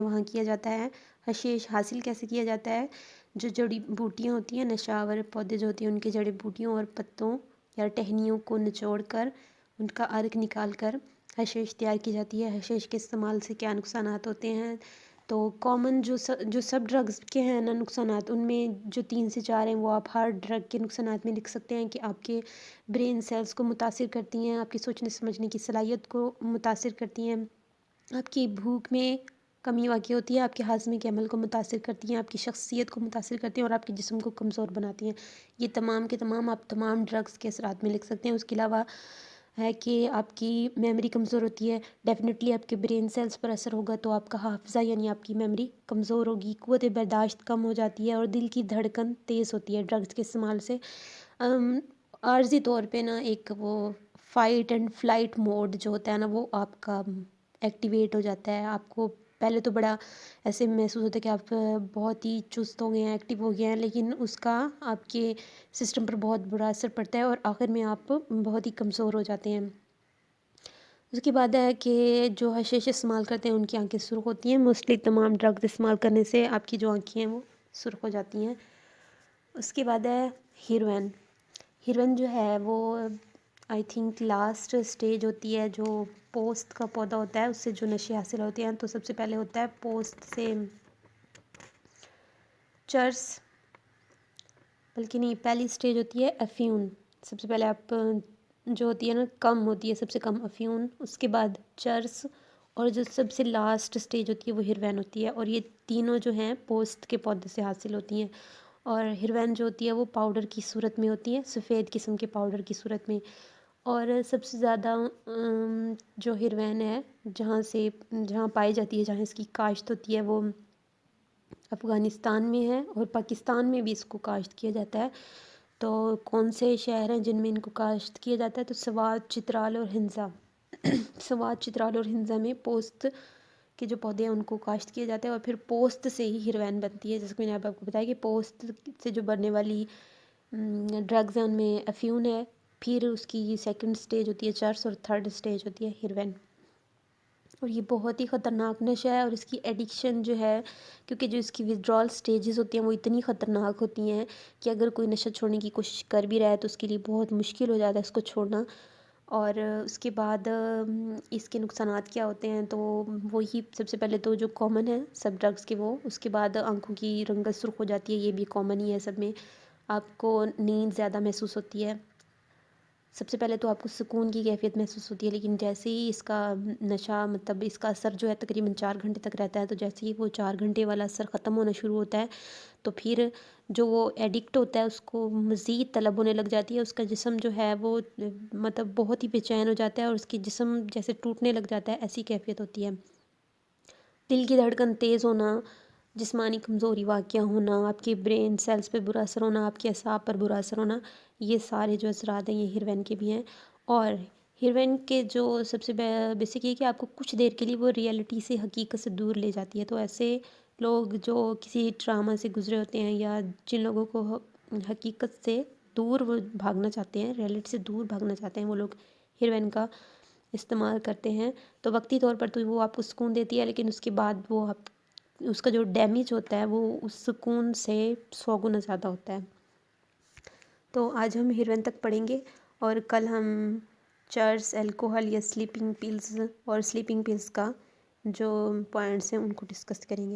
वहाँ किया जाता है। हशीश हासिल कैसे किया जाता है? जो जड़ी बूटियाँ होती हैं, नशावर पौधे जो होती हैं, उनकी जड़ी बूटियों और पत्तों या टहनियों को निचोड़ कर उनका अर्क निकाल कर हशीश तैयार की जाती है। हशीश के इस्तेमाल से क्या नुकसानात होते हैं? तो कॉमन जो सब ड्रग्स के हैं ना नुकसानात, उनमें जो 3 से 4 हैं वो आप हर ड्रग के नुकसानात में लिख सकते हैं कि आपके ब्रेन सेल्स को मुतासिर करती हैं, आपकी सोचने समझने की सलाहियत को मुतासिर करती हैं, आपकी भूख में कमी वाक़ई होती है, आपके हाज़मे के अमल को मुतासिर करती हैं, आपकी शख्सियत को मुतासिर करती हैं और आपके जिस्म को कमज़ोर बनाती हैं। ये तमाम के तमाम आप तमाम ड्रग्स के असरात में लिख सकते हैं। उसके अलावा है कि आपकी मेमोरी कमज़ोर होती है, डेफ़िनेटली आपके ब्रेन सेल्स पर असर होगा, तो आपका हाफ़िज़ा यानी आपकी मेमोरी कमज़ोर होगी, क़ुव्वत बर्दाश्त कम हो जाती है और दिल की धड़कन तेज़ होती है ड्रग्स के इस्तेमाल से। आर्ज़ी तौर पे ना एक वो फ़ाइट एंड फ़्लाइट मोड जो होता है ना, वो आपका एक्टिवेट हो जाता है। आपको पहले तो बड़ा ऐसे महसूस होता है कि आप बहुत ही चुस्त हो गए हैं, एक्टिव हो गए हैं, लेकिन उसका आपके सिस्टम पर बहुत बुरा असर पड़ता है और आखिर में आप बहुत ही कमज़ोर हो जाते हैं। उसके बाद है कि जो हशीश इस्तेमाल करते हैं उनकी आंखें सुर्ख होती हैं। मोस्टली तमाम ड्रग्स इस्तेमाल करने से आपकी जो आंखें हैं वो सुर्ख हो जाती हैं। उसके बाद है हेरोइन। हेरोइन जो है वो आई थिंक लास्ट स्टेज होती है, जो पोस्त का पौधा होता है उससे जो नशे हासिल होते हैं। तो सबसे पहले होता है पोस्त से चर्स, बल्कि नहीं, पहली स्टेज होती है अफ्यून। सबसे पहले आप जो होती है ना कम होती है, सबसे कम अफ्यून, उसके बाद चर्स और जो सबसे लास्ट स्टेज होती है वो हिरवैन होती है। और ये तीनों जो हैं पोस्त के पौधे से हासिल होती हैं। और हिरवैन जो होती है वो पाउडर की सूरत में होती है, सफ़ेद किस्म के पाउडर की सूरत में। और सबसे ज़्यादा जो हिरवैन है जहाँ पाई जाती है, जहाँ इसकी काश्त होती है, वो अफ़गानिस्तान में है और पाकिस्तान में भी इसको काश्त किया जाता है। तो कौन से शहर हैं जिनमें इनको काश्त किया जाता है? तो स्वात, चित्राल और हिंसा। स्वात, चित्राल और हिंसा में पोस्त के जो पौधे हैं उनको काश्त किया जाता है और फिर पोस्त से ही हिरवैन बनती है। जैसे कि मैंने अब आपको बताया कि पोस्त से जो बनने वाली ड्रग्स हैं उनमें अफ्यून है, फिर उसकी सेकंड स्टेज होती है चर्स और थर्ड स्टेज होती है हिरवैन। और ये बहुत ही ख़तरनाक नशा है और इसकी एडिक्शन जो है, क्योंकि जो इसकी विड्रॉल स्टेजेस होती हैं वो इतनी ख़तरनाक होती हैं कि अगर कोई नशा छोड़ने की कोशिश कर भी रहा है तो उसके लिए बहुत मुश्किल हो जाता है इसको छोड़ना। और उसके बाद इसके नुकसानात क्या होते हैं? तो वही सबसे पहले तो जो कॉमन है सब ड्रग्स के वो, उसके बाद आंखों की रंगत सुर्ख हो जाती है, ये भी कॉमन ही है सब में। आपको नींद ज़्यादा महसूस होती है। सबसे पहले तो आपको सुकून की कैफ़ियत महसूस होती है, लेकिन जैसे ही इसका नशा मतलब इसका असर जो है तकरीबन 4 घंटे तक रहता है, तो जैसे ही वो 4 घंटे वाला असर ख़त्म होना शुरू होता है, तो फिर जो वो एडिक्ट होता है उसको मज़ीद तलब होने लग जाती है। उसका जिस्म जो है वो मतलब बहुत ही बेचैन हो जाता है और उसकी जिस्म जैसे टूटने लग जाता है, ऐसी कैफ़ियत होती है। दिल की धड़कन तेज़ होना, जिस्मानी कमज़ोरी वाक़या होना, आपके ब्रेन सेल्स पे बुरा असर होना, आपके असाब पर बुरा असर होना, ये सारे जो असरात हैं ये हिरवैन के भी हैं। और हिरवैन के जो सबसे बेसिक ये कि आपको कुछ देर के लिए वो रियलिटी से, हकीकत से दूर ले जाती है। तो ऐसे लोग जो किसी ट्रामा से गुज़रे होते हैं या जिन लोगों को हकीकत से दूर वो भागना चाहते हैं, रियलिटी से दूर भागना चाहते हैं, वो लोग हिरवैन का इस्तेमाल करते हैं। तो वक्ती तौर पर तो वो आपको सुकून देती है, लेकिन उसके बाद वो आप उसका जो डैमेज होता है वो उस सुकून से 100 गुना ज़्यादा होता है। तो आज हम हिरवैन तक पढ़ेंगे और कल हम चर्स, अल्कोहल या स्लीपिंग पिल्स और स्लीपिंग पिल्स का जो पॉइंट्स हैं उनको डिस्कस करेंगे।